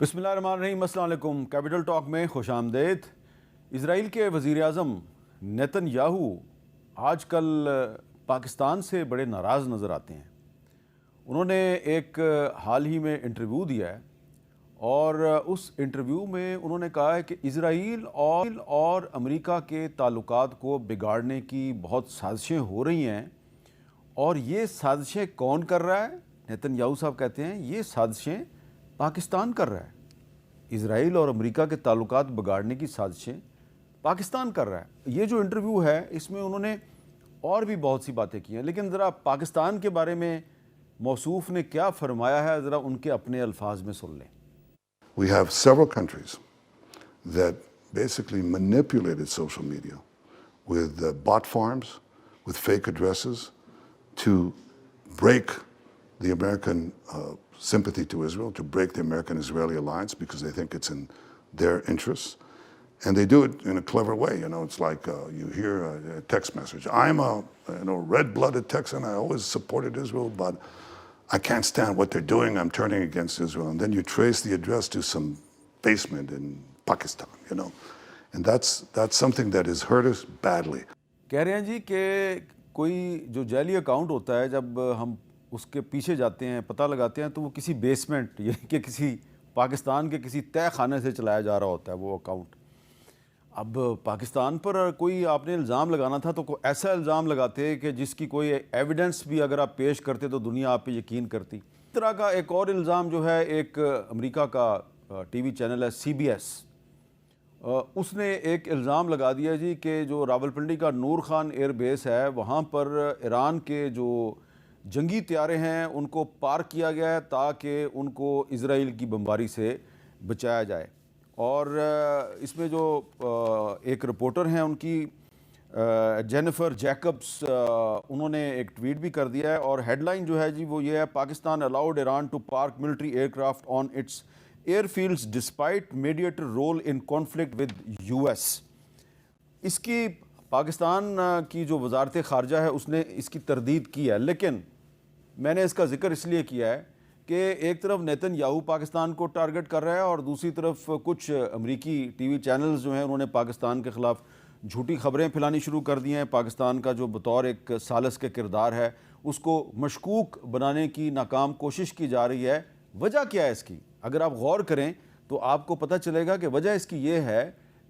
बिस्मिल्लाहिर्रहमानिर्रहीम, अस्सलाम वालेकुम। कैपिटल टॉक में खुश आमदेद। इज़राइल के वज़ीर-ए-आज़म नेतन्याहू आजकल पाकिस्तान से बड़े नाराज़ नज़र आते हैं। उन्होंने एक हाल ही में इंटरव्यू दिया है और उस इंटरव्यू में उन्होंने कहा है कि इज़राइल और अमेरिका के ताल्लुकात को बिगाड़ने की बहुत साजिशें हो रही हैं। और ये साजिशें कौन कर रहा है? नेतन्याहू साहब कहते हैं ये साजिशें पाकिस्तान कर रहा है। इज़राइल और अमेरिका के ताल्लुकात बिगाड़ने की साजिशें पाकिस्तान कर रहा है। ये जो इंटरव्यू है इसमें उन्होंने और भी बहुत सी बातें की हैं, लेकिन ज़रा पाकिस्तान के बारे में मौसूफ ने क्या फरमाया है ज़रा उनके अपने अल्फाज में सुन लें। We have several countries that basically manipulated social media with bot farms, with fake addresses to break the American sympathy to Israel, to break the American-Israeli alliance because they think it's in their interests. And they do it in a clever way. You know, it's like you hear a text message. I'm a red-blooded Texan. I always supported Israel, but I can't stand what they're doing. I'm turning against Israel. And then you trace the address to some basement in Pakistan, you know. And that's something that has hurt us badly. कह रहे हैं जी कि कोई जो जाली account होता है, जब हम उसके पीछे जाते हैं, पता लगाते हैं, तो वो किसी बेसमेंट यानी कि किसी पाकिस्तान के किसी तय खाने से चलाया जा रहा होता है वो अकाउंट। अब पाकिस्तान पर कोई आपने इल्ज़ाम लगाना था तो कोई ऐसा इल्ज़ाम लगाते कि जिसकी कोई एविडेंस भी अगर आप पेश करते तो दुनिया आप पे यकीन करती। इस तरह का एक और इल्ज़ाम जो है, एक अमेरिका का टीवी चैनल है CBS, उसने एक इल्ज़ाम लगा दिया जी कि जो रावलपिंडी का नूर खान एयर बेस है वहाँ पर ईरान के जो जंगी तैयारे हैं उनको पार्क किया गया है ताकि उनको इज़राइल की बमबारी से बचाया जाए। और इसमें जो एक रिपोर्टर हैं उनकी जेनिफर जैकब्स, उन्होंने एक ट्वीट भी कर दिया है और हेडलाइन जो है जी वो ये है, Pakistan allowed Iran to park military aircraft on its airfields despite mediator role in conflict with US। इसकी पाकिस्तान की जो वजारत ख़ारजा है उसने इसकी तरदीद की है, लेकिन मैंने इसका जिक्र इसलिए किया है कि एक तरफ नेतन्याहू पाकिस्तान को टारगेट कर रहा है और दूसरी तरफ कुछ अमरीकी टीवी चैनल्स जो हैं उन्होंने पाकिस्तान के ख़िलाफ़ झूठी खबरें फैलानी शुरू कर दी हैं। पाकिस्तान का जो बतौर एक सालिस के किरदार है उसको मशकूक बनाने की नाकाम कोशिश की जा रही है। वजह क्या है इसकी? अगर आप गौर करें तो आपको पता चलेगा कि वजह इसकी ये है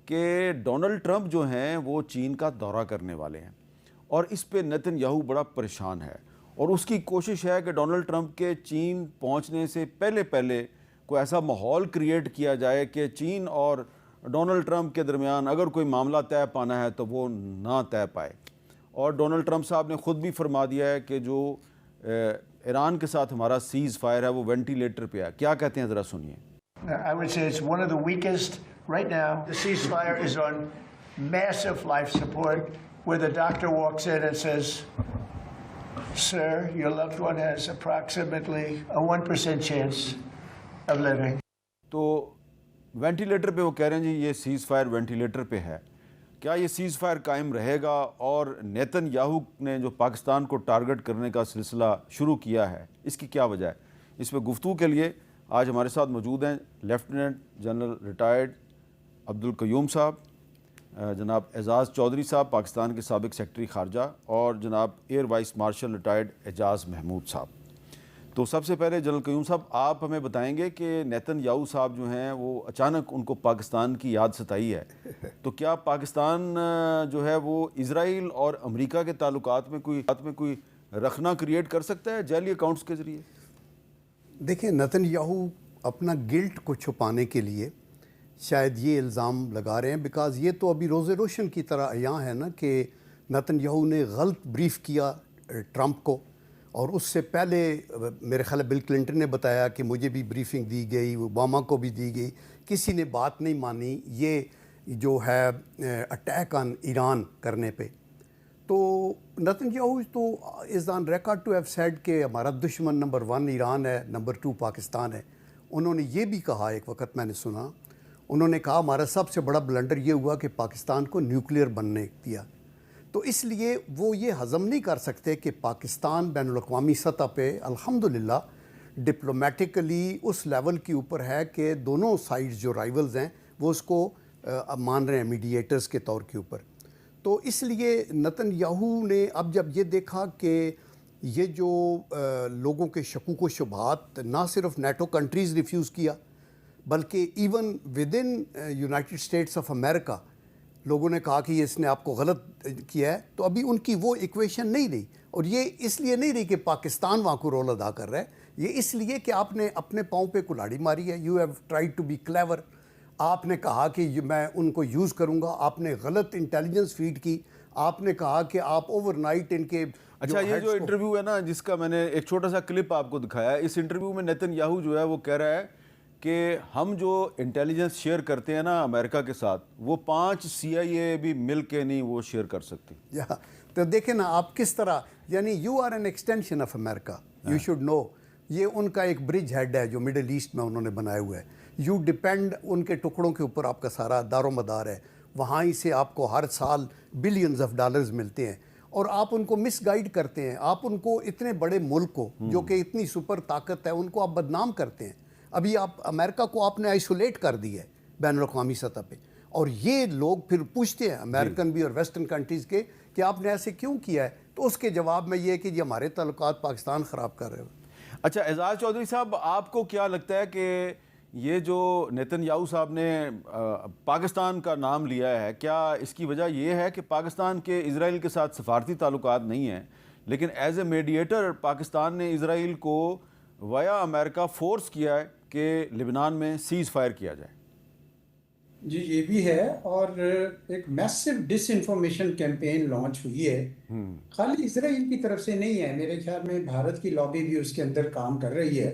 कि डोनाल्ड ट्रंप जो हैं वो चीन का दौरा करने वाले हैं और इस पे नेतन्याहू बड़ा परेशान है और उसकी कोशिश है कि डोनाल्ड ट्रंप के चीन पहुंचने से पहले पहले कोई ऐसा माहौल क्रिएट किया जाए कि चीन और डोनाल्ड ट्रंप के दरमियान अगर कोई मामला तय पाना है तो वो ना तय पाए। और डोनाल्ड ट्रंप साहब ने ख़ुद भी फरमा दिया है कि जो ईरान के साथ हमारा सीज़ फायर है वो वेंटिलेटर पे है। क्या कहते हैं ज़रा सुनिए। I would say it's one of the weakest right now. The ceasefire is on massive life support, where the doctor walks in and says, "Sir, your loved one has approximately a 1% chance of living." तो ventilator पे वो कह रहे हैं जी ये seize fire ventilator पे है। क्या ये सीज़ फायर कायम रहेगा? और नेतन्याहू ने जो पाकिस्तान को टारगेट करने का सिलसिला शुरू किया है इसकी क्या वजह है? इस पर गुफ्तगू के लिए आज हमारे साथ मौजूद हैं lieutenant general retired Abdul Qayyum साहब, जनाब एजाज़ चौधरी साहब पाकिस्तान के साबिक़ सेक्रेटरी ख़ारजा और जनाब एयर वाइस मार्शल रिटायर्ड एजाज़ महमूद साहब। तो सबसे पहले जनरल क़य्यूम साहब, आप हमें बताएंगे कि नेतन्याहू साहब जो हैं वो अचानक उनको पाकिस्तान की याद सताई है, तो क्या पाकिस्तान जो है वो इज़राइल और अमेरिका के ताल्लुकात में कोई रखना क्रिएट कर सकता है जाली अकाउंट्स के ज़रिए? देखिए, नेतन्याहू अपना गिल्ट को छुपाने के लिए शायद ये इल्ज़ाम लगा रहे हैं, बिकॉज़ ये तो अभी रोज़े रोशन की तरह अयां है ना कि नेतन्याहू ने गलत ब्रीफ़ किया ट्रंप को और उससे पहले मेरे ख्याल बिल क्लिंटन ने बताया कि मुझे भी ब्रीफिंग दी गई, ओबामा को भी दी गई, किसी ने बात नहीं मानी ये जो है अटैक ऑन ईरान करने पे। तो नेतन्याहू तो is on record to have said कि हमारा दुश्मन नंबर 1 ईरान है, नंबर 2 पाकिस्तान है। उन्होंने ये भी कहा, एक वक्त मैंने सुना, उन्होंने कहा हमारा सबसे बड़ा ब्लंडर ये हुआ कि पाकिस्तान को न्यूक्लियर बनने दिया। तो इसलिए वो ये हज़म नहीं कर सकते कि पाकिस्तान बैनुल-अक़वामी सतह पे अल्हम्दुलिल्लाह डिप्लोमेटिकली उस लेवल के ऊपर है कि दोनों साइड्स जो राइवल्स हैं वो उसको अब मान रहे हैं मीडिएटर्स के तौर के ऊपर। तो इसलिए नेतन्याहू ने अब जब ये देखा कि ये जो लोगों के शकूक व शुबहात ना सिर्फ नेटो कंट्रीज़ रिफ्यूज़ किया बल्कि even with in United states of America लोगों ने कहा कि इसने आपको गलत किया है, तो अभी उनकी वो इक्वेशन नहीं रही। और ये इसलिए नहीं रही कि पाकिस्तान वहाँ को रोल अदा कर रहा है, ये इसलिए कि आपने अपने पाँव पे कुल्हाड़ी मारी है। You have tried to be clever. आपने कहा कि मैं उनको यूज़ करूँगा, आपने गलत इंटेलिजेंस फीड की, आपने कहा कि आप ओवरनाइट इनके अच्छा, ये जो इंटरव्यू है ना, जिसका मैंने एक छोटा सा क्लिप आपको दिखाया है, इस इंटरव्यू में नेतन्याहू जो है वो कह रहा है कि हम जो इंटेलिजेंस शेयर करते हैं ना अमेरिका के साथ, वो 5 CIA भी मिल के नहीं वो शेयर कर सकती। या तो देखें ना आप किस तरह, यानी you are an extension of America, you should know. ये उनका एक ब्रिज हेड है जो मिडिल ईस्ट में उन्होंने बनाया हुआ है। यू डिपेंड उनके टुकड़ों के ऊपर, आपका सारा दारोमदार है। वहाँ ही से आपको हर साल बिलियंस ऑफ डॉलर्स मिलते हैं और आप उनको मिसगाइड करते हैं। आप उनको इतने बड़े मुल्क को जो कि इतनी सुपर ताकत है उनको आप बदनाम करते हैं। अभी आप अमेरिका को आपने आइसोलेट कर दिया है बैनुल-अक़वामी सतह पे, और ये लोग फिर पूछते हैं अमेरिकन भी और वेस्टर्न कंट्रीज़ के कि आपने ऐसे क्यों किया है, तो उसके जवाब में ये है कि ये हमारे ताल्लुकात पाकिस्तान ख़राब कर रहे हो। अच्छा एजाज चौधरी साहब, आपको क्या लगता है कि ये जो नेतन्याहू साहब ने पाकिस्तान का नाम लिया है, क्या इसकी वजह ये है कि पाकिस्तान के इजराइल के साथ सफारती ताल्लुकात नहीं हैं, लेकिन एज ए मीडिएटर पाकिस्तान ने इजराइल को वाया अमेरिका फोर्स किया है कि लिबनान में सीज़ फायर किया जाए? जी, ये भी है। और एक मैसिव डिसइंफॉर्मेशन कैंपेन लॉन्च हुई है, खाली इसराइल की तरफ से नहीं है। मेरे ख्याल में भारत की लॉबी भी उसके अंदर काम कर रही है,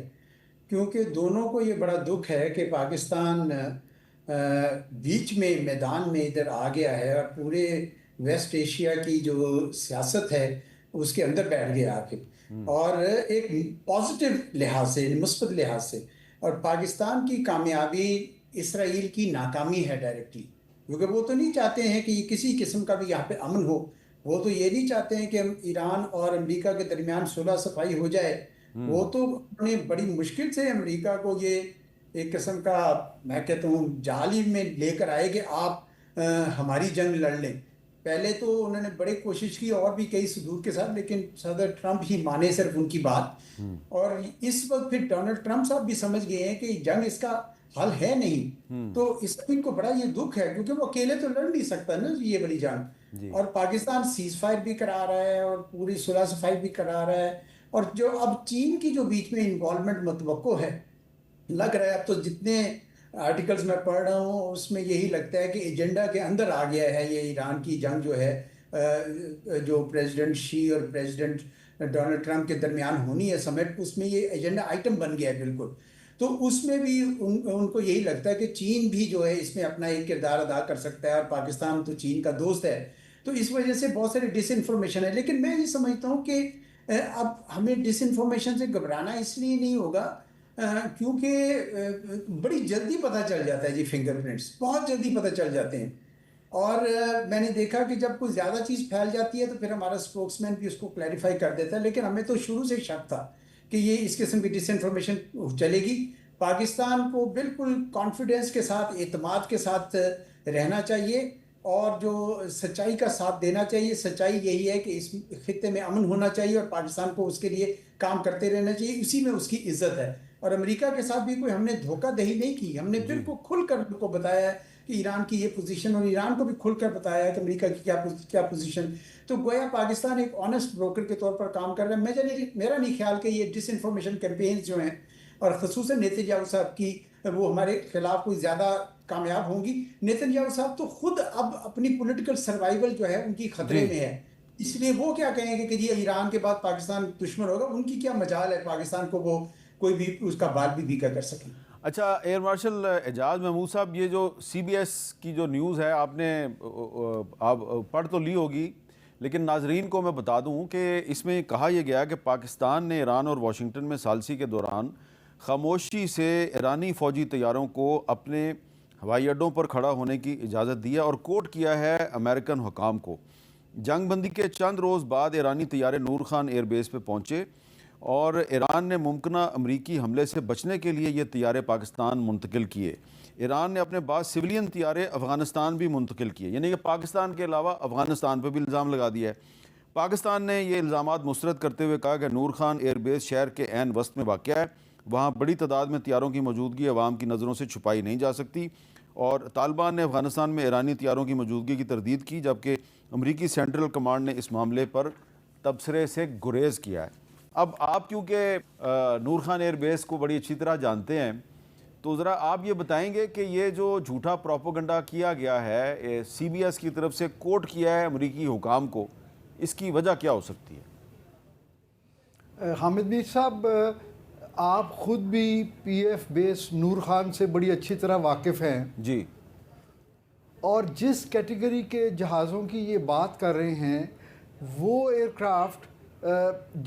क्योंकि दोनों को ये बड़ा दुख है कि पाकिस्तान बीच में मैदान में इधर आ गया है और पूरे वेस्ट एशिया की जो सियासत है उसके अंदर बैठ गया आखिर, और एक पॉजिटिव लिहाज से, मुस्बत लिहाज से। और पाकिस्तान की कामयाबी इसराइल की नाकामी है डायरेक्टली, क्योंकि वो तो नहीं चाहते हैं कि किसी किस्म का भी यहाँ पे अमन हो। वो तो ये नहीं चाहते हैं कि हम ईरान और अमेरिका के दरमियान सुलह सफाई हो जाए। वो तो उन्होंने बड़ी मुश्किल से अमेरिका को ये एक किस्म का, मैं कहता हूँ, जाली में लेकर आए कि आप हमारी जंग लड़ लें। पहले तो उन्होंने बड़ी कोशिश की और भी कई सदूर के साथ, लेकिन सदर ट्रंप ही माने सिर्फ उनकी बात। और इस वक्त फिर डोनाल्ड ट्रंप साहब भी समझ गए हैं कि जंग इसका हल है नहीं। तो इसमें इनको बड़ा ये दुख है, क्योंकि वो अकेले तो लड़ नहीं सकता ना ये बड़ी जंग। और पाकिस्तान सीज फायर भी करा रहा है और पूरी सुलह सफाई भी करा रहा है। और जो अब चीन की जो बीच में इन्वॉल्वमेंट मुतवक्को है, लग रहा है अब तो जितने आर्टिकल्स मैं पढ़ रहा हूँ उसमें यही लगता है कि एजेंडा के अंदर आ गया है ये ईरान की जंग जो है, जो प्रेसिडेंट शी और प्रेसिडेंट डोनाल्ड ट्रंप के दरमियान होनी है समिट, उसमें ये एजेंडा आइटम बन गया है बिल्कुल। तो उसमें भी उनको यही लगता है कि चीन भी जो है इसमें अपना एक किरदार अदा कर सकता है, और पाकिस्तान तो चीन का दोस्त है। तो इस वजह से बहुत सारी डिसइंफॉर्मेशन है। लेकिन मैं ये समझता हूँ कि अब हमें डिसइंफॉर्मेशन से घबराना इसलिए नहीं होगा क्योंकि बड़ी जल्दी पता चल जाता है जी, फिंगरप्रिंट्स बहुत जल्दी पता चल जाते हैं। और मैंने देखा कि जब कोई ज़्यादा चीज़ फैल जाती है तो फिर हमारा स्पोक्समैन भी उसको क्लैरिफाई कर देता है। लेकिन हमें तो शुरू से शक था कि ये इस किस्म की डिसइंफॉर्मेशन चलेगी। पाकिस्तान को बिल्कुल कॉन्फिडेंस के साथ, एतमाद के साथ रहना चाहिए और जो सच्चाई का साथ देना चाहिए। सच्चाई यही है कि इस खित्ते में अमन होना चाहिए और पाकिस्तान को उसके लिए काम करते रहना चाहिए, इसी में उसकी इज्जत है। और अमेरिका के साथ भी कोई हमने धोखाधड़ी नहीं की, हमने बिल्कुल खुलकर उनको बताया है कि ईरान की ये पोजीशन, और ईरान को भी खुलकर बताया है कि अमेरिका की क्या पोजीशन। तो गोया पाकिस्तान एक ऑनेस्ट ब्रोकर के तौर पर काम कर रहा है। मेरा नहीं ख्याल कि ये डिसइंफॉर्मेशन कैंपेन जो हैं और ख़ुसूसन नेतन्याहू साहब की, वो हमारे खिलाफ कोई ज़्यादा कामयाब होंगी। नेतन्याहू साहब तो खुद अब अपनी पॉलिटिकल सर्वाइवल जो है उनकी खतरे में है, इसलिए वो क्या कहेंगे कि जी ईरान के बाद पाकिस्तान दुश्मन होगा। उनकी क्या मजाल है पाकिस्तान को वो कोई भी उसका बाल भी बीका कर सके। अच्छा एयर मार्शल एजाज महमूद साहब, ये जो CBS की जो न्यूज़ है आपने आप पढ़ तो ली होगी, लेकिन नाजरीन को मैं बता दूं कि इसमें कहा यह गया कि पाकिस्तान ने ईरान और वाशिंगटन में सालसी के दौरान खामोशी से ईरानी फ़ौजी तैयारों को अपने हवाई अड्डों पर खड़ा होने की इजाज़त दी है और कोट किया है अमेरिकन हुकाम को। जंग बंदी के चंद रोज़ बाद ईरानी तैयारे नूर खान एयरबेस पर पहुँचे और ईरान ने मुमकिना अमरीकी हमले से बचने के लिए ये तैयारे पाकिस्तान मुंतकिल किए। ईरान ने अपने बाद सिविलियन तैयारे अफ़गानिस्तान भी मुंतकिल किए, यानी कि पाकिस्तान के अलावा अफ़गानिस्तान पर भी इल्ज़ाम लगा दिया है। पाकिस्तान ने ये इल्ज़ामात मुस्तरद करते हुए कहा कि नूर खान एयरबेस शहर के ऐन वस्त में वाक़या है, वहाँ बड़ी तादाद में तैयारों की मौजूदगी अवाम की नज़रों से छुपाई नहीं जा सकती। और तालिबान ने अफ़गानिस्तान में ईरानी तैयारों की मौजूदगी की तरदीद की, जबकि अमरीकी सेंट्रल कमांड ने इस मामले पर तबसरे से गुरेज़ किया है। अब आप क्योंकि नूर खान एयरबेस को बड़ी अच्छी तरह जानते हैं, तो ज़रा आप ये बताएंगे कि ये जो झूठा प्रोपोगंडा किया गया है CBS की तरफ से कोट किया है अमरीकी हुकाम को, इसकी वजह क्या हो सकती है? हामिद मीर साहब, आप ख़ुद भी PF बेस नूर खान से बड़ी अच्छी तरह वाकिफ़ हैं जी। और जिस कैटेगरी के जहाज़ों की ये बात कर रहे हैं वो एयरक्राफ्ट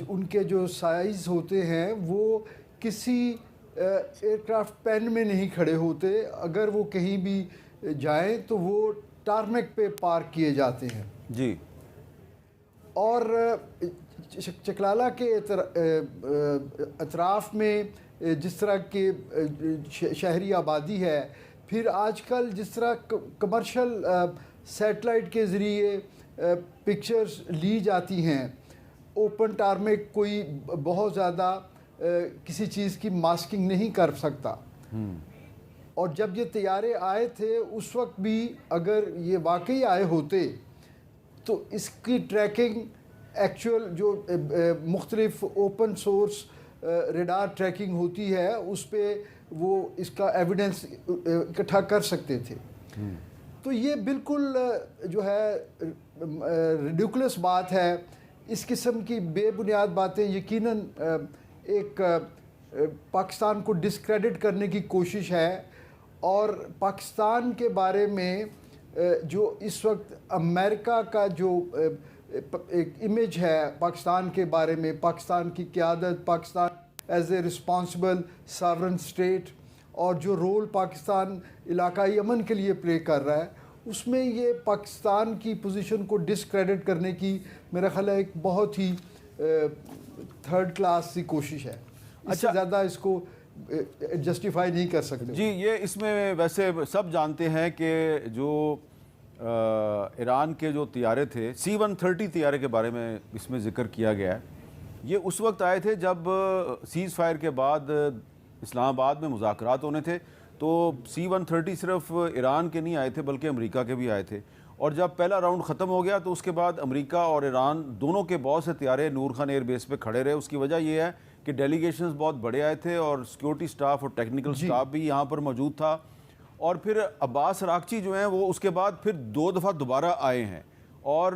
उनके जो साइज़ होते हैं वो किसी एयरक्राफ्ट पेन में नहीं खड़े होते। अगर वो कहीं भी जाएं तो वो टारमेक पे पार्क किए जाते हैं जी। और चकलाला के अतराफ़ में जिस तरह के शहरी आबादी है, फिर आजकल जिस तरह कमर्शियल सैटेलाइट के ज़रिए पिक्चर्स ली जाती हैं, ओपन टारमेक कोई बहुत ज़्यादा किसी चीज़ की मास्किंग नहीं कर सकता। और जब ये तैयारे आए थे उस वक्त भी अगर ये वाकई आए होते तो इसकी ट्रैकिंग एक्चुअल जो मुख्तलिफ ओपन सोर्स रेडार ट्रैकिंग होती है उस पर वो इसका एविडेंस इकट्ठा कर सकते थे। तो ये बिल्कुल जो है रिडिकुलस बात है। इस किस्म की बेबुनियाद बातें यकीनन एक पाकिस्तान को डिस्क्रेडिट करने की कोशिश है। और पाकिस्तान के बारे में जो इस वक्त अमेरिका का जो एक इमेज है पाकिस्तान के बारे में, पाकिस्तान की क़यादत, Pakistan as a responsible sovereign state और जो रोल पाकिस्तान इलाकाई अमन के लिए प्ले कर रहा है, उसमें ये पाकिस्तान की पोजीशन को डिस्क्रेडिट करने की मेरा ख्याल है एक बहुत ही थर्ड क्लास सी कोशिश है। इससे ज़्यादा इसको जस्टिफाई नहीं कर सकते जी। ये इसमें वैसे सब जानते हैं कि जो ईरान के जो तैयारे थे C-130 तैयारे के बारे में इसमें ज़िक्र किया गया है। ये उस वक्त आए थे जब सीज़ फायर के बाद इस्लामाबाद में मुज़ाकरात होने थे, तो C-130 सिर्फ ईरान के नहीं आए थे बल्कि अमेरिका के भी आए थे। और जब पहला राउंड ख़त्म हो गया तो उसके बाद अमेरिका और ईरान दोनों के बहुत से तैयारे नूर खान एयरबेस पे खड़े रहे। उसकी वजह यह है कि डेलीगेशंस बहुत बड़े आए थे और सिक्योरिटी स्टाफ और टेक्निकल स्टाफ भी यहाँ पर मौजूद था। और फिर अब्बास अरागची जो हैं वो उसके बाद फिर 2 दफ़ा दोबारा आए हैं और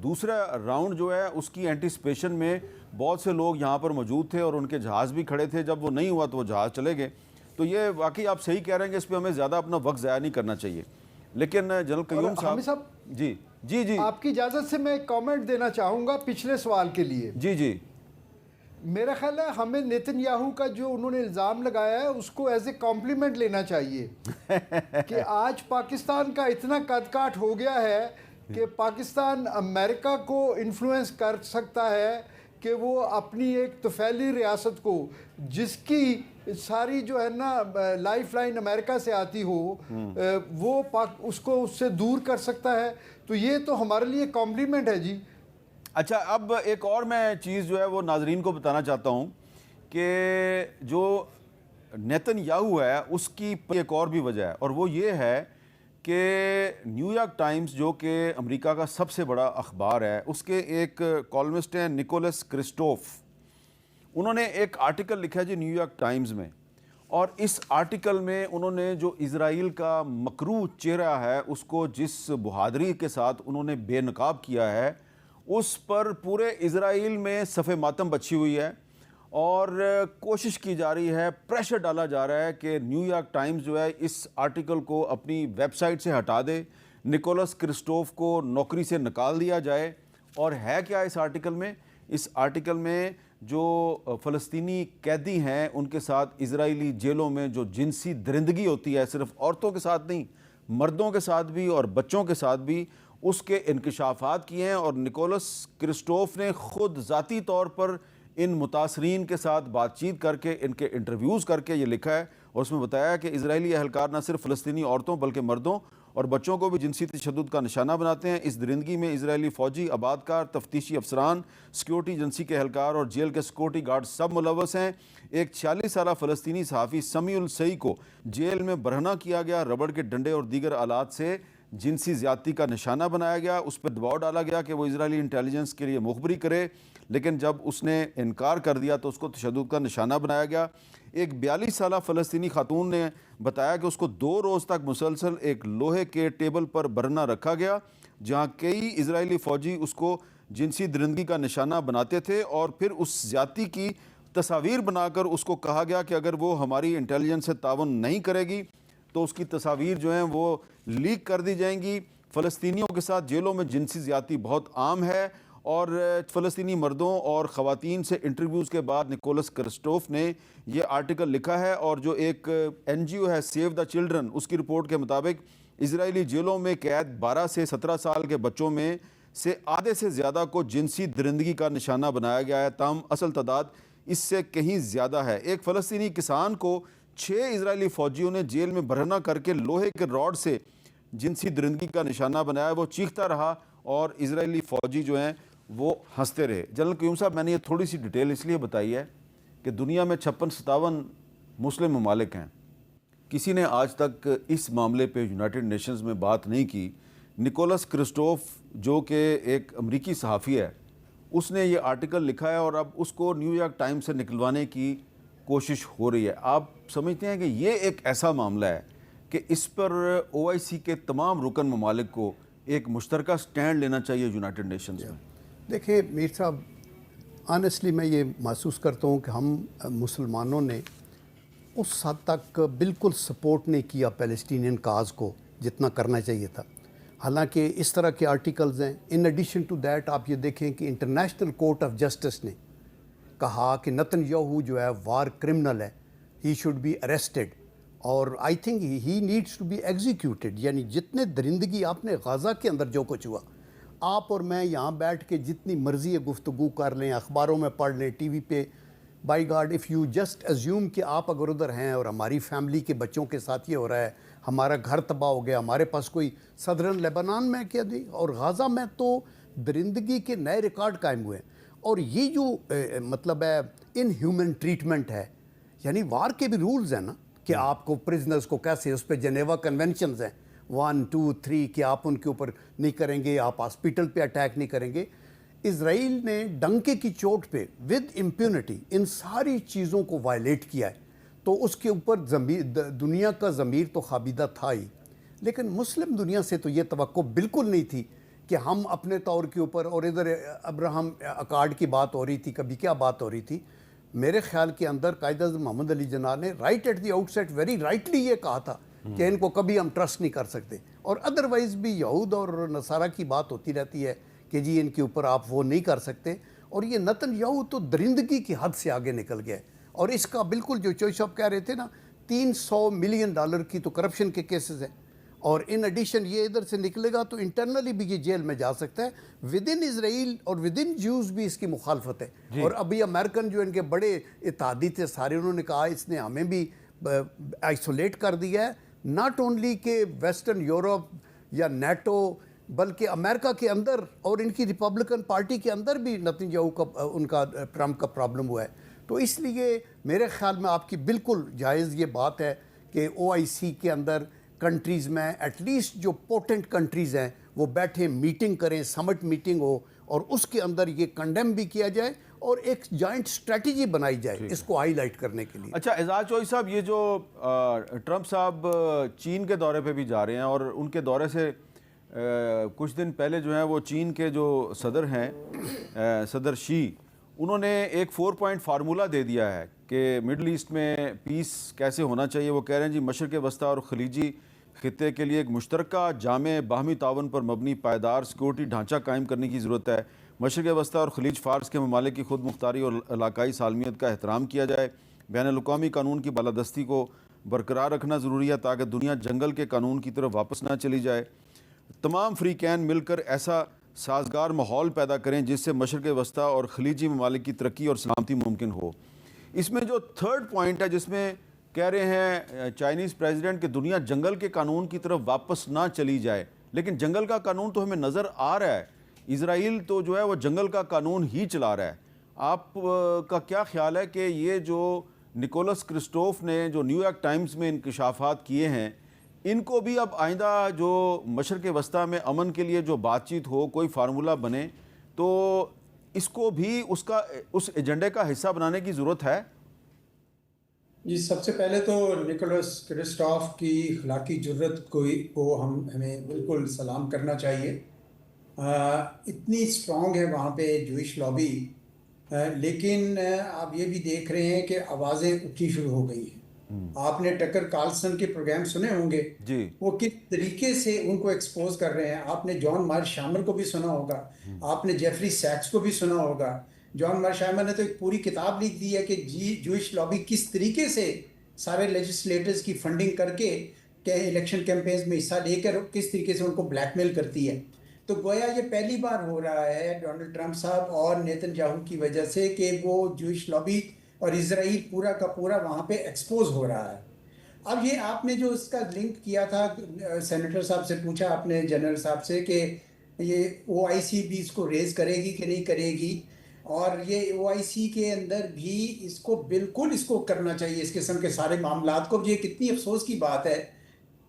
दूसरा राउंड जो है उसकी एंटिसिपेशन में बहुत से लोग यहाँ पर मौजूद थे और उनके जहाज़ भी खड़े थे। जब वो नहीं हुआ तो वो जहाज़ चले गए। तो ये वाकई आप सही कह रहे हैं कि इस पर हमें ज़्यादा अपना वक्त ज़ाया नहीं करना चाहिए। लेकिन जनरल कयूम साहब जी जी जी आपकी इजाज़त से मैं कमेंट देना चाहूँगा पिछले सवाल के लिए। जी जी। मेरा ख्याल है हमें नेतन्याहू का जो उन्होंने इल्ज़ाम लगाया है उसको एज ए कॉम्प्लीमेंट लेना चाहिए कि आज पाकिस्तान का इतना कदकाठ हो गया है कि पाकिस्तान अमेरिका को इन्फ्लुएंस कर सकता है कि वो अपनी एक तफैली रियासत को जिसकी सारी जो है ना लाइफ लाइन अमेरिका से आती हो वो उसको उससे दूर कर सकता है। तो ये तो हमारे लिए कॉम्प्लीमेंट है जी। अच्छा, अब एक और मैं चीज़ जो है वो नाजरीन को बताना चाहता हूँ कि जो नेतन्याहू है उसकी एक और भी वजह है और वो ये है कि न्यूयॉर्क टाइम्स जो कि अमेरिका का सबसे बड़ा अखबार है उसके एक कॉलमिस्ट हैं निकोलस क्रिस्टोफ। उन्होंने एक आर्टिकल लिखा है जी न्यूयॉर्क टाइम्स में और इस आर्टिकल में उन्होंने जो इज़राइल का मकरू चेहरा है उसको जिस बहादुरी के साथ उन्होंने बेनकाब किया है उस पर पूरे इज़राइल में सफ़े मातम बची हुई है और कोशिश की जा रही है, प्रेशर डाला जा रहा है कि न्यूयॉर्क टाइम्स जो है इस आर्टिकल को अपनी वेबसाइट से हटा दे, निकोलस क्रिस्टोफ को नौकरी से निकाल दिया जाए। और है क्या इस आर्टिकल में? इस आर्टिकल में जो फ़लस्तीनी कैदी हैं उनके साथ इज़राइली जेलों में जो जिनसी दरिंदगी होती है, सिर्फ औरतों के साथ नहीं मर्दों के साथ भी और बच्चों के साथ भी, उसके इंकशाफात किए हैं। और निकोलस क्रिस्टोफ ने ख़ुद ज़ाती तौर पर इन मुतासरीन के साथ बातचीत करके, इनके इंटरव्यूज़ करके ये लिखा है, और उसमें बताया कि इजरायली अहलकार न सिर्फ फ़लस्तीनी औरतों बल्कि मर्दों और बच्चों को भी जिनसी तशद्दुद का निशाना बनाते हैं। इस दरिंदगी में इजरायली फ़ौजी, आबादकार, तफ्तीशी अफसरान, सिक्योरिटी एजेंसी के एहलकार और जेल के सिक्योरिटी गार्ड सब मुलव्वस हैं। एक 46 साला फ़लस्तीनी सहाफ़ी समीउल सई को जेल में बरहना किया गया, रबड़ के डंडे और दीगर आलात से जिनसी ज़्यादती का निशाना बनाया गया। उस पर दबाव डाला गया कि वो इजरायली इंटेलिजेंस के लिए मुखबरी करे, लेकिन जब उसने इनकार कर दिया तो उसको तशद्दुद का निशाना बनाया गया। एक 42 साला फ़लस्तीनी खातून ने बताया कि उसको 2 रोज़ तक मुसलसल एक लोहे के टेबल पर बरना रखा गया, जहाँ कई इजरायली फ़ौजी उसको जिनसी दरिंदगी का निशाना बनाते थे, और फिर उस ज़्यादती की तस्वीर बनाकर उसको कहा गया कि अगर वो हमारी इंटेलिजेंस से तावन नहीं करेगी तो उसकी तस्वीर जो हैं वो लीक कर दी जाएंगी। फ़लस्तीनियों के साथ जेलों में जिनसी ज़्यादती बहुत आम है, और फ़लस्तीनी मर्दों और ख़वातीन से इंटरव्यूज़ के बाद निकोलस क्रिस्टोफ ने ये आर्टिकल लिखा है। और जो एक NGO है सेव द चिल्ड्रन, उसकी रिपोर्ट के मुताबिक इजरायली जेलों में कैद 12 से 17 साल के बच्चों में से आधे से ज़्यादा को जिनसी दरिंदगी का निशाना बनाया गया है, ताहम असल तादाद इससे कहीं ज़्यादा है। एक फ़लस्तीनी किसान को 6 इजरायली फ़ौजियों ने जेल में बरहना करके लोहे के रॉड से जिनसी दरिंदगी का निशाना बनाया। वो चीखता रहा और इजरायली फ़ौजी जो हैं वो हंसते रहे। जनरल क्यूम साहब, मैंने ये थोड़ी सी डिटेल इसलिए बताई है कि दुनिया में 56-57 मुस्लिम ममालिक हैं, किसी ने आज तक इस मामले पे यूनाइटेड नेशंस में बात नहीं की। निकोलस क्रिस्टोफ जो कि एक अमरीकी सहाफ़ी है, उसने ये आर्टिकल लिखा है और अब उसको न्यूयॉर्क टाइम्स से निकलवाने की कोशिश हो रही है। आप समझते हैं कि ये एक ऐसा मामला है कि इस पर OIC के तमाम रुकन ममालिक को एक मुश्तरका स्टैंड लेना चाहिए यूनाइटेड नेशंस में? देखिए मीर साहब, ऑनेस्टली मैं ये महसूस करता हूँ कि हम मुसलमानों ने उस हद तक बिल्कुल सपोर्ट नहीं किया पैलेस्टीनियन काज को जितना करना चाहिए था। हालांकि इस तरह के आर्टिकल्स हैं। इन एडिशन टू दैट आप ये देखें कि इंटरनेशनल कोर्ट ऑफ जस्टिस ने कहा कि नेतन्याहू जो है वार क्रिमिनल है, ही शुड बी अरेस्टेड और I think he needs to be executed. यानी जितने दरिंदगी आपने गाज़ा के अंदर जो कुछ हुआ, आप और मैं यहाँ बैठ के जितनी मर्ज़ी गुफ्तगू कर लें, अखबारों में पढ़ लें, TV पे, by God if you just assume कि आप अगर उधर हैं और हमारी फैमिली के बच्चों के साथ ये हो रहा है, हमारा घर तबाह हो गया, हमारे पास कोई सदरन लेबनान में क्या दी और गाज़ा में तो दरिंदगी के नए रिकॉर्ड कायम हुए। और ये जो मतलब है इनह्यूमन ट्रीटमेंट है, यानी वार के भी रूल्स हैं ना कि आपको प्रिजनर्स को कैसे, उस पर जेनेवा कन्वेंशंस हैं 1, 2, 3 कि आप उनके ऊपर नहीं करेंगे, आप हॉस्पिटल पे अटैक नहीं करेंगे। इज़राइल ने डंके की चोट पे विद इम्प्यूनिटी इन सारी चीज़ों को वायलेट किया है, तो उसके ऊपर दुनिया का ज़मीर तो खाबिदा था ही। लेकिन मुस्लिम दुनिया से तो ये तवक्को बिल्कुल नहीं थी कि हम अपने तौर के ऊपर, और इधर अब्राहम अकार्ड की बात हो रही थी, कभी क्या बात हो रही थी, मेरे ख्याल के अंदर कायद-ए-आज़म मोहम्मद अली जिन्ना ने right at the outset very rightly ये कहा था कि इनको कभी हम ट्रस्ट नहीं कर सकते। और अदरवाइज़ भी यहूद और नसारा की बात होती रहती है कि जी इनके ऊपर आप वो नहीं कर सकते। और ये नेतन्याहू तो दरिंदगी की हद से आगे निकल गया है। और इसका बिल्कुल जो चोई साहब कह रहे थे ना, $300 मिलियन की तो करप्शन के केसेस हैं, और इन एडिशन ये इधर से निकलेगा तो इंटरनली भी ये जेल में जा सकता है। विद इन इसराइल और विद इन ज्यूज़ भी इसकी मुखालफत है। और अभी अमेरिकन जो इनके बड़े इत्तेहादी थे सारे, उन्होंने कहा इसने हमें भी आइसोलेट कर दिया है, नॉट ओनली के वेस्टर्न यूरोप या नेटो बल्कि अमेरिका के अंदर और इनकी रिपब्लिकन पार्टी के अंदर भी नेतन्याहू का उनका ट्रम्प का प्रॉब्लम हुआ है। तो इसलिए मेरे ख्याल में आपकी बिल्कुल जायज़ ये बात है कि OIC के अंदर कंट्रीज़ में एटलीस्ट जो पोटेंट कंट्रीज़ हैं वो बैठे मीटिंग करें, समिट मीटिंग हो, और उसके अंदर ये कंडेम भी किया जाए और एक जॉइंट स्ट्रेटजी बनाई जाए इसको हाईलाइट करने के लिए। अच्छा एजाज चोई साहब, ये जो ट्रंप साहब चीन के दौरे पे भी जा रहे हैं, और उनके दौरे से कुछ दिन पहले जो है वो चीन के जो सदर हैं सदर शी, उन्होंने एक 4 पॉइंट फार्मूला दे दिया है कि मिडल ईस्ट में पीस कैसे होना चाहिए। वो कह रहे हैं जी मशरक़ वस्ता और खलीजी खित्ते के लिए एक मुश्तरका जामे बाहमी तावन पर मबनी पायदार सिक्योरिटी ढांचा कायम करने की ज़रूरत है। मशरक़ वस्ता और खलीज फ़ारस के ममालिक की खुद मुख्तारी और इलाकाई सालमियत का एहतराम किया जाए। बैनुल-अक़वामी कानून की बालादस्ती को बरकरार रखना ज़रूरी है ताकि दुनिया जंगल के कानून की तरफ वापस ना चली जाए। तमाम फ़रीक़ैन मिलकर ऐसा साजगार माहौल पैदा करें जिससे मशरक़ वस्ता और खलीजी ममालिक की तरक्की और सलामती मुमकिन हो। इसमें जो थर्ड पॉइंट है जिसमें कह रहे हैं चाइनीज़ प्रेसिडेंट कि दुनिया जंगल के कानून की तरफ वापस ना चली जाए, लेकिन जंगल का कानून तो हमें नज़र आ रहा है, इजराइल तो जो है वो जंगल का कानून ही चला रहा है। आप का क्या ख्याल है कि ये जो निकोलस क्रिस्टोफ ने जो न्यूयॉर्क टाइम्स में इंकशाफात किए हैं, इनको भी अब आइंदा जो मशरक़ वस्ता में अमन के लिए जो बातचीत हो, कोई फार्मूला बने, तो इसको भी उस एजेंडे का हिस्सा बनाने की ज़रूरत है? जी, सबसे पहले तो निकोलस क्रिस्टोफ की अखलाकी जुर्रत को हमें बिल्कुल सलाम करना चाहिए। इतनी स्ट्रॉन्ग है वहाँ पे जूइश लॉबी, लेकिन आप ये भी देख रहे हैं कि आवाज़ें उठनी शुरू हो गई हैं। आपने टकर कार्लसन के प्रोग्राम सुने होंगे जी। वो किस तरीके से उनको एक्सपोज कर रहे हैं। आपने जॉन मार्शामर को भी सुना होगा, आपने जेफरी सैक्स को भी सुना होगा। जॉन मार्शामर ने तो एक पूरी किताब लिख दी है कि जूइश लॉबी किस तरीके से सारे लेजिस्लेटर्स की फंडिंग करके इलेक्शन कैंपेन्स में हिस्सा लेकर किस तरीके से उनको ब्लैकमेल करती है। तो गोया ये पहली बार हो रहा है डोनाल्ड ट्रंप साहब और नेतन्याहू की वजह से कि वो जूइश लॉबी और इजराइल पूरा का पूरा वहाँ पे एक्सपोज हो रहा है। अब ये आपने जो इसका लिंक किया था, सेनेटर साहब से पूछा आपने, जनरल साहब से, कि ये OIC भी इसको रेज करेगी कि नहीं करेगी, और ये OIC के अंदर भी इसको बिल्कुल इसको करना चाहिए इस किस्म के सारे मामलात को। ये कितनी अफसोस की बात है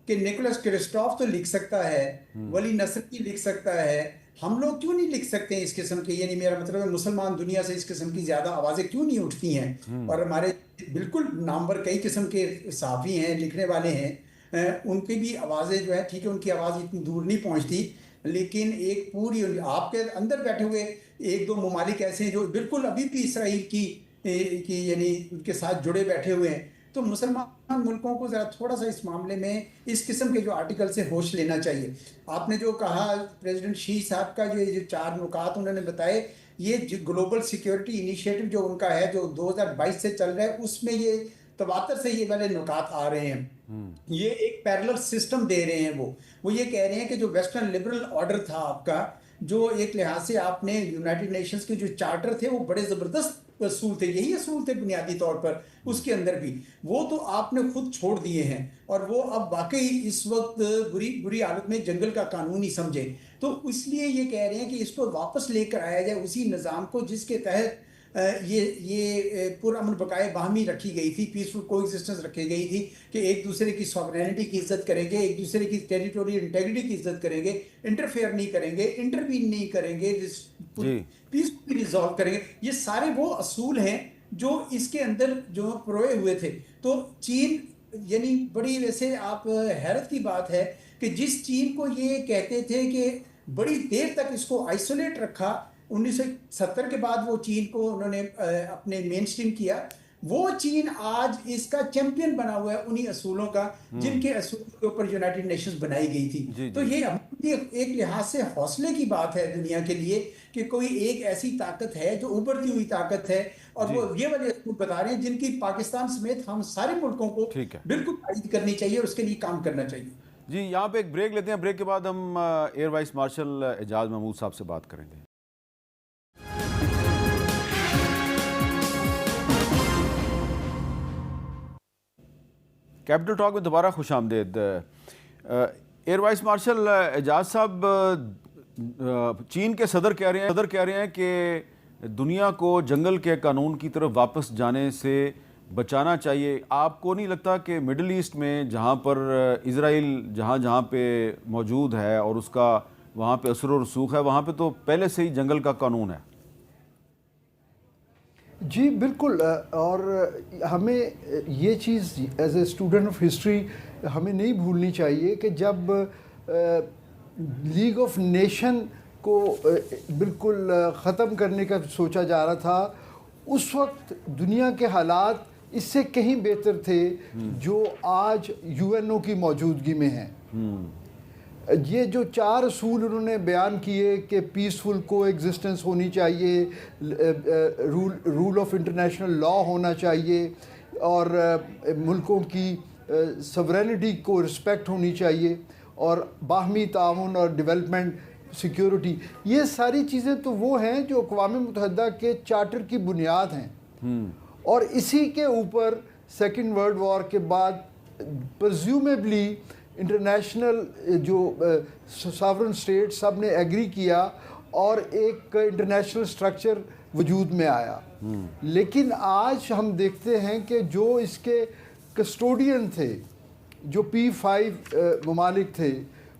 कि निकोलस क्रिस्टोफ तो लिख सकता है, वली नसर भी लिख सकता है, हम लोग क्यों नहीं लिख सकते हैं इस किस्म के? ये नहीं मेरा मतलब है मुसलमान दुनिया से इस किस्म की ज़्यादा आवाज़ें क्यों नहीं उठती हैं? और हमारे बिल्कुल नामवर कई किस्म के सहाफ़ी हैं, लिखने वाले हैं, उनकी भी आवाज़ें जो है ठीक है, उनकी आवाज़ इतनी दूर नहीं पहुंचती, लेकिन एक पूरी आपके अंदर बैठे हुए एक दो ममालिक ऐसे हैं जो बिल्कुल अभी भी इसराइल की यानी उनके साथ जुड़े बैठे हुए हैं। तो मुसलमान मुल्कों को ज़रा थोड़ा सा इस मामले में इस किस्म के जो आर्टिकल से होश लेना चाहिए। आपने जो कहा प्रेसिडेंट शी साहब का जो 4 नुकात उन्होंने बताए, ये ग्लोबल सिक्योरिटी इनिशिएटिव जो उनका है जो 2022 से चल रहा है, उसमें ये तवातर से ये वाले नुकात आ रहे हैं। ये एक पैरेलल सिस्टम दे रहे हैं। वो ये कह रहे हैं कि जो वेस्टर्न लिबरल ऑर्डर था आपका, जो एक लिहाज से आपने यूनाइटेड नेशंस के जो चार्टर थे वो बड़े ज़बरदस्त असूल थे, यही असूल थे बुनियादी तौर पर, उसके अंदर भी वो तो आपने खुद छोड़ दिए हैं, और वो अब वाकई इस वक्त बुरी हालत में जंगल का कानून ही समझे। तो इसलिए ये कह रहे हैं कि इसको वापस लेकर आया जाए उसी निज़ाम को जिसके तहत ये पुरअमन बकाए बाहमी रखी गई थी, पीसफुल कोएग्जिस्टेंस रखी गई थी, कि एक दूसरे की सॉवरेनिटी की इज्जत करेंगे, एक दूसरे की टेरिटोरियल इंटेग्रिटी की इज्जत करेंगे, इंटरफेयर नहीं करेंगे, इंटरवीन नहीं करेंगे, पीसफुली रिजॉल्व करेंगे। ये सारे वो असूल हैं जो इसके अंदर जो प्रोए हुए थे। तो चीन यानी बड़ी, वैसे आप हैरत की बात है कि जिस चीन को ये कहते थे कि बड़ी देर तक इसको आइसोलेट रखा, 1970 के बाद वो चीन को उन्होंने अपने मेन स्ट्रीम किया, वो चीन आज इसका चैंपियन बना हुआ है उन्हीं असूलों का जिनके असूल के ऊपर यूनाइटेड नेशंस बनाई गई थी। तो ये एक लिहाज से हौसले की बात है दुनिया के लिए कि कोई एक ऐसी ताकत है जो उभरती हुई ताकत है, और वो ये वाले असूल बता रहे हैं जिनकी पाकिस्तान समेत हम सारे मुल्कों को बिल्कुल तारीफ करनी चाहिए और उसके लिए काम करना चाहिए। जी, यहाँ पे एक ब्रेक लेते हैं, ब्रेक के बाद हम air vice marshal Ejaz Mahmood साहब से बात करेंगे। कैपिटल टॉक में दोबारा खुश आमदेद। एयर वाइस मार्शल एजाज साहब, चीन के सदर कह रहे हैं कि दुनिया को जंगल के कानून की तरफ वापस जाने से बचाना चाहिए। आपको नहीं लगता कि मिडल ईस्ट में जहाँ पर इजराइल जहाँ पे मौजूद है और उसका वहाँ पे असर और रसूख है, वहाँ पे तो पहले से ही जंगल का कानून है? जी बिल्कुल, और हमें ये चीज़ as a student of history हमें नहीं भूलनी चाहिए कि जब लीग ऑफ नेशन को बिल्कुल ख़त्म करने का सोचा जा रहा था, उस वक्त दुनिया के हालात इससे कहीं बेहतर थे जो आज UNO की मौजूदगी में हैं। ये जो 4 असूल उन्होंने बयान किए कि पीसफुल को एग्जिस्टेंस होनी चाहिए, रूल ऑफ इंटरनेशनल लॉ होना चाहिए, और मुल्कों की सवरेनिटी को रिस्पेक्ट होनी चाहिए, और बाहमी ताउन और डेवलपमेंट सिक्योरिटी, ये सारी चीज़ें तो वो हैं जो अक़वाम मुत्तहिदा के चार्टर की बुनियाद हैं। और इसी के ऊपर सेकेंड वर्ल्ड वॉर के बाद प्रेज्यूमेबली इंटरनेशनल जो सॉवरेन स्टेट सब ने एग्री किया और एक इंटरनेशनल स्ट्रक्चर वजूद में आया। लेकिन आज हम देखते हैं कि जो इसके कस्टोडियन थे, जो P5 ममालिक थे,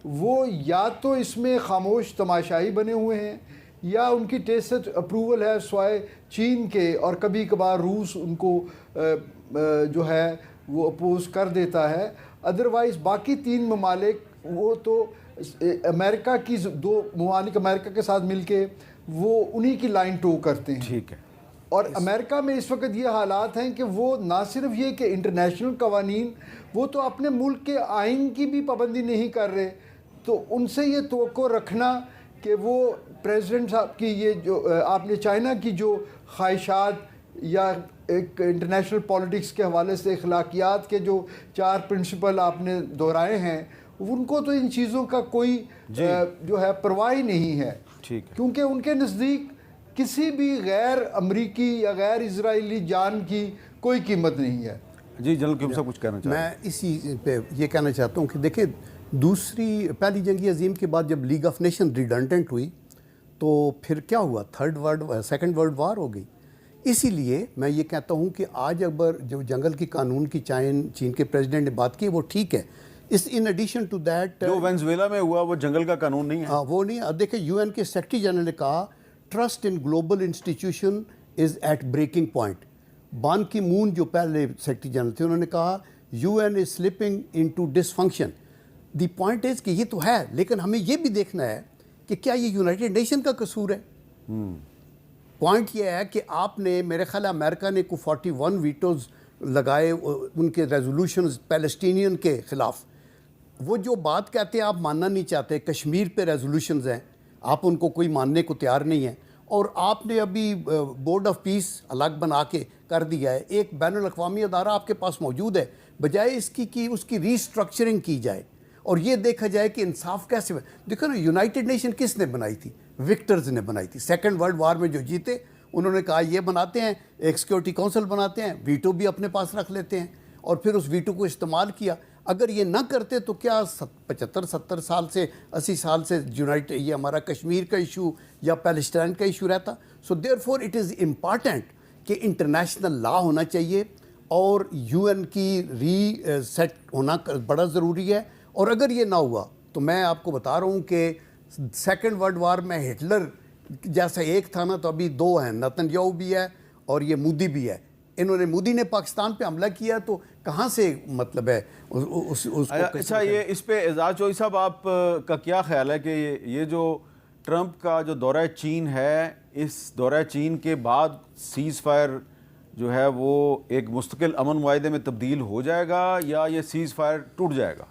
वो या तो इसमें खामोश तमाशाई बने हुए हैं या उनकी टेस्ट अप्रूवल है स्वाय चीन के, और कभी कभार रूस उनको जो है वो अपोज कर देता है। अदरवाइज़ बाकी 3 ममालिक वो तो अमेरिका की 2 ममालिक अमेरिका के साथ मिलके वो उन्हीं की लाइन टो करते हैं। ठीक है। और अमेरिका में इस वक्त ये हालात हैं कि वो ना सिर्फ ये कि इंटरनेशनल कवानीन, वो तो अपने मुल्क के आइन की भी पाबंदी नहीं कर रहे। तो उनसे ये तवक्को रखना कि वो प्रेसिडेंट साहब की ये जो आपने चाइना की जो ख्वाहिशात या एक इंटरनेशनल पॉलिटिक्स के हवाले से अखलाकियात के जो 4 प्रिंसिपल आपने दोहराए हैं, उनको तो इन चीज़ों का कोई जो है परवाह ही नहीं है। ठीक है। क्योंकि उनके नज़दीक किसी भी गैर अमरीकी या गैर इजरायली जान की कोई कीमत नहीं है। जी जनरल क्यूब साहब कुछ कहना चाहते हैं? मैं इसी पे ये कहना चाहता हूँ कि देखिए, पहली जंग अजीम के बाद जब लीग ऑफ नेशन रिडंडेंट हुई तो फिर क्या हुआ, सेकंड वर्ल्ड वार हो गई। इसीलिए मैं ये कहता हूँ कि आज अगर जो जंगल की कानून की चीन के प्रेसिडेंट ने बात की वो ठीक है। इस इन एडिशन टू दैट जो वेनेजुएला में हुआ वो जंगल का कानून नहीं है। हाँ, वो नहीं। अब देखिए, यूएन के सेक्रेटरी जनरल ने कहा trust in global institution is at breaking point. Ban Ki moon जो पहले सेक्रेटरी जनरल थे, उन्होंने कहा UN is slipping into dysfunction. The point is कि ये तो है, लेकिन हमें ये भी देखना है कि क्या ये यूनाइटेड नेशन का कसूर है। पॉइंट ये है कि आपने, मेरे ख्याल अमेरिका ने को 41 वीटोज़ लगाए उनके रेजोल्यूशंस पैलेस्टीनियन के ख़िलाफ़। वो जो बात कहते हैं आप मानना नहीं चाहते, कश्मीर पे रेजोल्यूशंस हैं, आप उनको कोई मानने को तैयार नहीं है। और आपने अभी बोर्ड ऑफ पीस अलग बना के कर दिया है। एक बैनुल अक़वामी अदारा आपके पास मौजूद है, बजाय इसकी कि उसकी रीस्ट्रक्चरिंग की जाए और ये देखा जाए कि इंसाफ कैसे। देखो ना, यूनाइटेड नेशन किसने बनाई थी? विक्टर्स ने बनाई थी। सेकेंड वर्ल्ड वार में जो जीते, उन्होंने कहा ये बनाते हैं, एक सिक्योरिटी काउंसिल बनाते हैं, वीटो भी अपने पास रख लेते हैं, और फिर उस वीटो को इस्तेमाल किया। अगर ये ना करते तो क्या 75-70 साल से 80 साल से ये हमारा कश्मीर का इशू या पैलेस्टाइन का इशू रहता। So therefore it is important कि इंटरनेशनल लॉ होना चाहिए और यूएन की सेट होना बड़ा ज़रूरी है। और अगर ये ना हुआ तो मैं आपको बता रहा हूँ कि सेकेंड वर्ल्ड वार में हिटलर जैसा एक था ना, तो अभी 2 हैं, नेतन्याहू भी है और ये मोदी भी है। मोदी ने पाकिस्तान पे हमला किया, तो कहाँ से मतलब है उसको। अच्छा, ये इस पे एजाज चौधरी साहब आप का क्या ख्याल है कि ये जो ट्रंप का जो दौरा चीन है, इस दौरा चीन के बाद सीज़ फायर जो है वो एक मुस्तकिल अमन मुआहदे में तब्दील हो जाएगा या ये सीज़ फायर टूट जाएगा?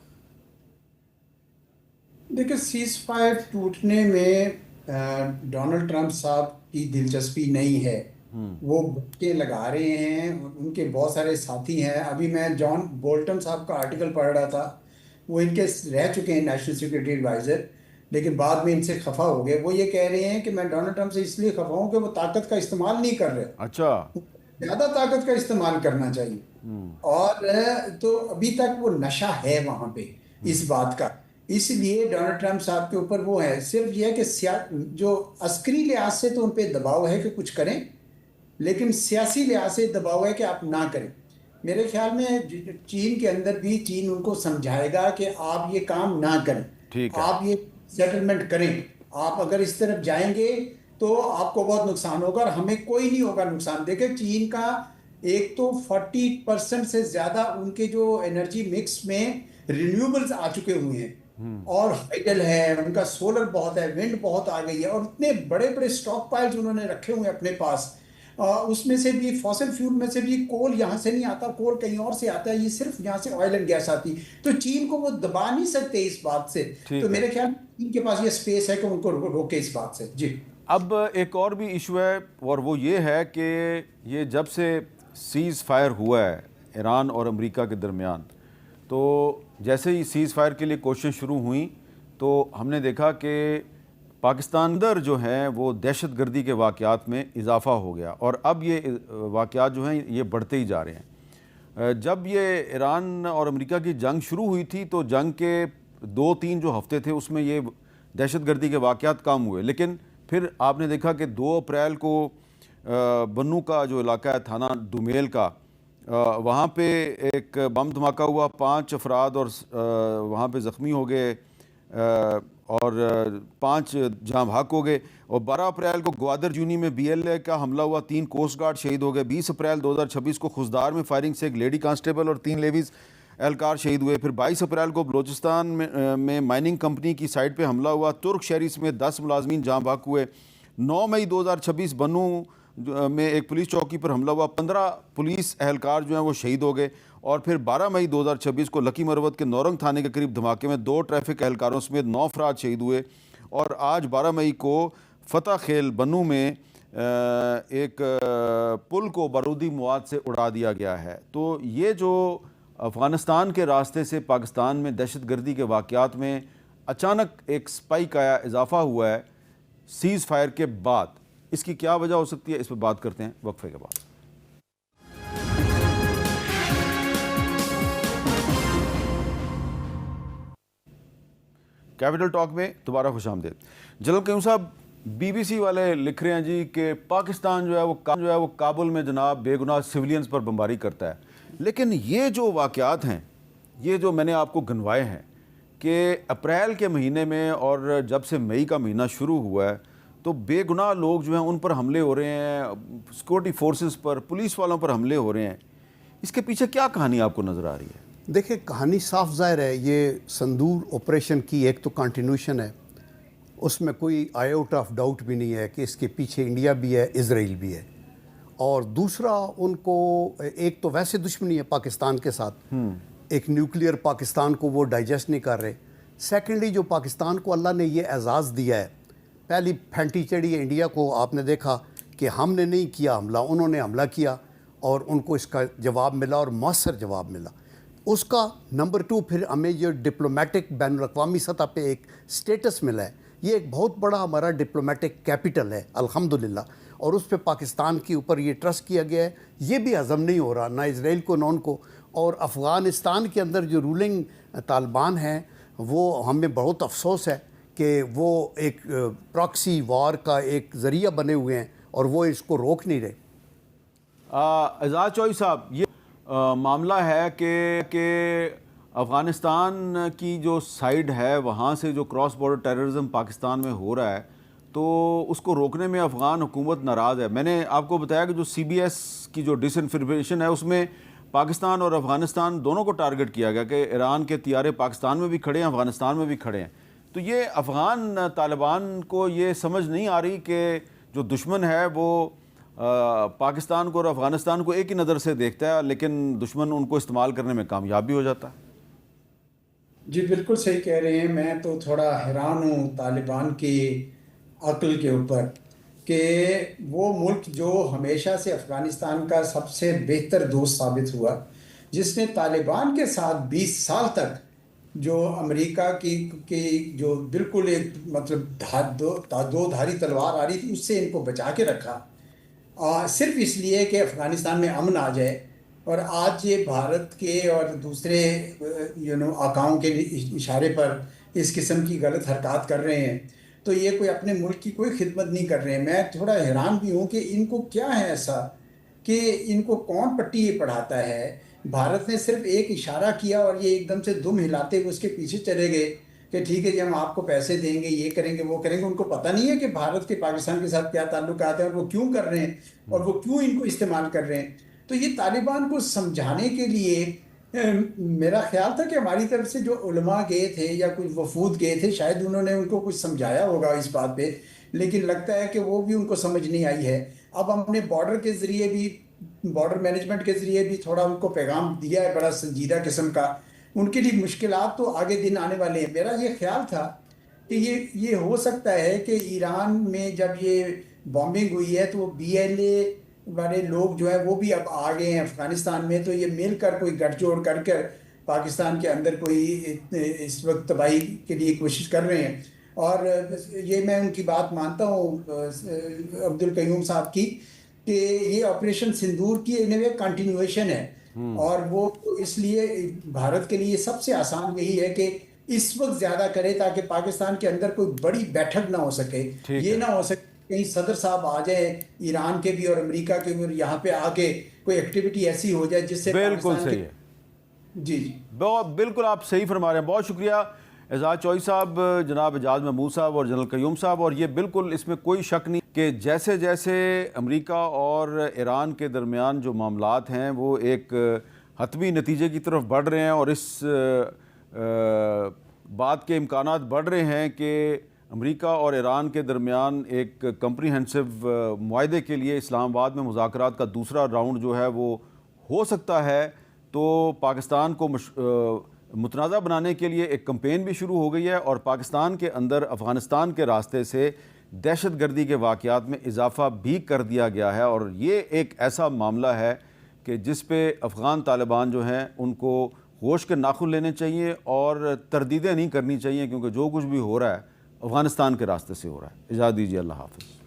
देखिए, सीज़ फायर टूटने में डोनाल्ड ट्रंप साहब की दिलचस्पी नहीं है। वो के लगा रहे हैं, उनके बहुत सारे साथी हैं। अभी मैं जॉन बोल्टन साहब का आर्टिकल पढ़ रहा था, वो इनके रह चुके हैं नेशनल सिक्योरिटी एडवाइज़र, लेकिन बाद में इनसे खफा हो गए। वो ये कह रहे हैं कि मैं डोनाल्ड ट्रंप से इसलिए खफा हूँ कि वो ताकत का इस्तेमाल नहीं कर रहे। अच्छा, ज़्यादा ताकत का इस्तेमाल करना चाहिए। और तो अभी तक वो नशा है वहाँ पे इस बात का। इसलिए डोनाल्ड ट्रंप साहब के ऊपर वो है, सिर्फ ये है कि जो अस्करी लिहाज से तो उन पर दबाव है कि कुछ करें, लेकिन सियासी लिहाज से दबाव है कि आप ना करें। मेरे ख्याल में चीन के अंदर भी चीन उनको समझाएगा कि आप ये काम ना करें, आप ये सेटलमेंट करें। आप अगर इस तरफ जाएंगे तो आपको बहुत नुकसान होगा और हमें कोई नहीं होगा नुकसान। देखिए, चीन का एक तो 40% से ज़्यादा उनके जो एनर्जी मिक्स में रिन्यूएबल्स आ चुके हुए हैं और हाइडल है, उनका सोलर बहुत है, विंड बहुत आ गई है, और इतने बड़े बड़े स्टॉक पाइल्स उन्होंने रखे हुए हैं अपने पास। उसमें से भी फॉसिल फ्यूल में से भी कोल यहाँ से नहीं आता, कोल कहीं और से आता है, ये सिर्फ यहाँ से ऑयल एंड गैस आती। तो चीन को वो दबा नहीं सकते इस बात से। तो मेरे ख्याल में चीन के पास ये स्पेस है कि उनको रोके इस बात से। जी, अब एक और भी इशू है और वो ये है कि ये जब से सीज़ फायर हुआ है ईरान और अमेरिका के दरमियान, तो जैसे ही सीज़ फायर के लिए कोशिश शुरू हुई तो हमने देखा कि पाकिस्तान अंदर जो हैं वो दहशतगर्दी के वाक़यात में इजाफ़ा हो गया और अब ये वाक़यात जो हैं ये बढ़ते ही जा रहे हैं। जब ये ईरान और अमेरिका की जंग शुरू हुई थी तो जंग के 2-3 जो हफ़्ते थे उसमें ये दहशतगर्दी के वाक़यात कम हुए, लेकिन फिर आपने देखा कि 2 अप्रैल को बन्नू का जो इलाका है थाना दुमेल का, वहाँ पे एक बम धमाका हुआ, 5 अफराद और वहाँ पे ज़ख्मी हो गए और 5 जहाँ भाग हो गए। और 12 अप्रैल को ग्वादर जूनी में BLA का हमला हुआ, 3 कोस्ट गार्ड शहीद हो गए। 20 अप्रैल 2026 को खुशदार में फायरिंग से एक लेडी कांस्टेबल और 3 लेडीज़ एहलकार शहीद हुए। फिर 22 अप्रैल को बलोचिस्तान में माइनिंग कंपनी की साइट पे हमला हुआ, तुर्क शहरी समेत 10 मुलाजमीन जहाँ भाग हुए। 9 मई 2026 बन्नू में एक पुलिस चौकी पर हमला हुआ, 15 पुलिस एहलकार जो हैं वो शहीद हो गए। और फिर 12 मई 2026 को लकी मरवत के नौरंग थाने के करीब धमाके में 2 ट्रैफिक एहलकारों समेत 9 अफराद शहीद हुए। और आज 12 मई को फतह खेल बन्नू में एक पुल को बारूदी मवाद से उड़ा दिया गया है। तो ये जो अफ़गानिस्तान के रास्ते से पाकिस्तान में दहशतगर्दी के वाक़यात में अचानक एक स्पाइक आया, इजाफ़ा हुआ है सीज़ फायर के बाद, इसकी क्या वजह हो सकती है, इस पर बात करते हैं वक्फे के बाद। कैपिटल टॉक में दोबारा खुशामदीद। जलाल क़य्यूम साहब, BBC वाले लिख रहे हैं जी कि पाकिस्तान जो है वो काबुल में जनाब बेगुनाह सिविलियंस पर बमबारी करता है, लेकिन ये जो वाक़यात हैं, ये जो मैंने आपको गिनवाए हैं कि अप्रैल के महीने में और जब से मई का महीना शुरू हुआ है तो बेगुनाह लोग जो हैं उन पर हमले हो रहे हैं, सिक्योरिटी फोर्सेस पर, पुलिस वालों पर हमले हो रहे हैं। इसके पीछे क्या कहानी आपको नज़र आ रही है? देखिए, कहानी साफ ज़ाहिर है, ये संदूर ऑपरेशन की एक तो कंटिन्यूशन है, उसमें कोई आउट ऑफ डाउट भी नहीं है कि इसके पीछे इंडिया भी है, इजराइल भी है। और दूसरा, उनको एक तो वैसे दुश्मनी है पाकिस्तान के साथ, एक न्यूक्लियर पाकिस्तान को वो डाइजेस्ट नहीं कर रहे। सेकेंडली, जो पाकिस्तान को अल्लाह ने ये एजाज़ दिया है, पहली फैंटी चढ़ी है इंडिया को, आपने देखा कि हमने नहीं किया हमला, उन्होंने हमला किया और उनको इसका जवाब मिला और मौसर जवाब मिला उसका। नंबर 2, फिर हमें जो डिप्लोमेटिक बैनुल-अक़वामी सतह पे एक स्टेटस मिला है, ये एक बहुत बड़ा हमारा डिप्लोमेटिक कैपिटल है अल्हम्दुलिल्लाह, और उस पर पाकिस्तान के ऊपर ये ट्रस्ट किया गया है। ये भी हज़म नहीं हो रहा, ना इसराइल को ना उनको। और अफ़गानिस्तान के अंदर जो रूलिंग तालिबान हैं, वो हमें बहुत अफसोस है कि वो एक प्रॉक्सी वॉर का एक ज़रिया बने हुए हैं और वो इसको रोक नहीं रहे। एजाज चौधरी साहब, ये मामला है कि अफ़गानिस्तान की जो साइड है वहाँ से जो क्रॉस बॉर्डर टेररिज्म पाकिस्तान में हो रहा है तो उसको रोकने में अफ़गान हुकूमत नाराज़ है। मैंने आपको बताया कि जो CBS की जो डिसइंफॉर्मेशन है उसमें पाकिस्तान और अफ़गानिस्तान दोनों को टारगेट किया गया कि ईरान के तियारे पाकिस्तान में भी खड़े हैं, अफ़गानिस्तान में भी खड़े हैं। तो ये अफ़गान तालिबान को ये समझ नहीं आ रही कि जो दुश्मन है वो पाकिस्तान को और अफ़गानिस्तान को एक ही नज़र से देखता है, लेकिन दुश्मन उनको इस्तेमाल करने में कामयाब भी हो जाता है। जी बिल्कुल सही कह रहे हैं। मैं तो थोड़ा हैरान हूँ तालिबान की अक्ल के ऊपर कि वो मुल्क जो हमेशा से अफ़गानिस्तान का सबसे बेहतर दोस्त साबित हुआ, जिसने तालिबान के साथ 20 साल तक जो अमेरिका की जो बिल्कुल एक मतलब दो धारी तलवार आ रही थी, उससे इनको बचा के रखा, सिर्फ इसलिए कि अफ़गानिस्तान में अमन आ जाए। और आज ये भारत के और दूसरे आकाओं के इशारे पर इस किस्म की गलत हरकत कर रहे हैं, तो ये कोई अपने मुल्क की कोई खिदमत नहीं कर रहे हैं। मैं थोड़ा हैरान भी हूँ कि इनको क्या है ऐसा कि इनको कौन पट्टी ये पढ़ाता है। भारत ने सिर्फ एक इशारा किया और ये एकदम से दुम हिलाते हुए उसके पीछे चले गए कि ठीक है जी, हम आपको पैसे देंगे, ये करेंगे, वो करेंगे। उनको पता नहीं है कि भारत के पाकिस्तान के साथ क्या ताल्लुकात हैं और वो क्यों कर रहे हैं और वो क्यों इनको इस्तेमाल कर रहे हैं। तो ये तालिबान को समझाने के लिए मेरा ख्याल था कि हमारी तरफ से जो उलमा गए थे या कुछ वफूद गए थे, शायद उन्होंने उनको कुछ समझाया होगा इस बात पे, लेकिन लगता है कि वो भी उनको समझ नहीं आई है। अब हमने बॉर्डर के ज़रिए भी, बॉर्डर मैनेजमेंट के ज़रिए भी थोड़ा उनको पैगाम दिया है बड़ा संजीदा किस्म का। उनके लिए मुश्किलात तो आगे दिन आने वाले हैं। मेरा ये ख्याल था कि ये हो सकता है कि ईरान में जब ये बॉम्बिंग हुई है तो वो BLA वाले लोग जो है वो भी अब आ गए हैं अफ़गानिस्तान में, तो ये मिलकर कोई गठजोड़ कर पाकिस्तान के अंदर कोई इस वक्त तबाही के लिए कोशिश कर रहे हैं। और ये मैं उनकी बात मानता हूँ अब्दुल कयूम साहब की, कि ये ऑपरेशन सिंदूर की इन वे कंटिन्यूएशन है। और वो इसलिए भारत के लिए सबसे आसान यही है कि इस वक्त ज्यादा करे ताकि पाकिस्तान के अंदर कोई बड़ी बैठक ना हो सके। ये ना हो सके कहीं सदर साहब आ जाए ईरान के भी और अमेरिका के भी, और यहाँ पे आके कोई एक्टिविटी ऐसी हो जाए जिससे बिल्कुल सही है। जी जी बिल्कुल आप सही फरमा रहे हैं। बहुत शुक्रिया एजाज चौधरी साहब, जनाब एजाज महमूद साहब और जनरल कयूम साहब। और ये बिल्कुल इसमें कोई शक नहीं कि जैसे जैसे अमेरिका और ईरान के दरमियान जो मामलात हैं वो एक हतमी नतीजे की तरफ बढ़ रहे हैं और इस बात के इम्कानात बढ़ रहे हैं कि अमेरिका और ईरान के दरमियान एक कम्प्रीहेंसिव मुआहदे के लिए इस्लामाबाद में मुज़ाकरात का दूसरा राउंड जो है वो हो सकता है। तो पाकिस्तान को मुतनाज़ा बनाने के लिए एक कैंपेन भी शुरू हो गई है और पाकिस्तान के अंदर अफ़गानिस्तान के रास्ते से दहशत गर्दी के वाक़यात में इजाफ़ा भी कर दिया गया है। और ये एक ऐसा मामला है कि जिस पे अफ़गान तालिबान जो हैं उनको होश के नाखुन लेने चाहिए और तरदीदें नहीं करनी चाहिए, क्योंकि जो कुछ भी हो रहा है अफ़गानिस्तान के रास्ते से हो रहा है। इजाज़त दीजिए, अल्लाह हाफ़िज़।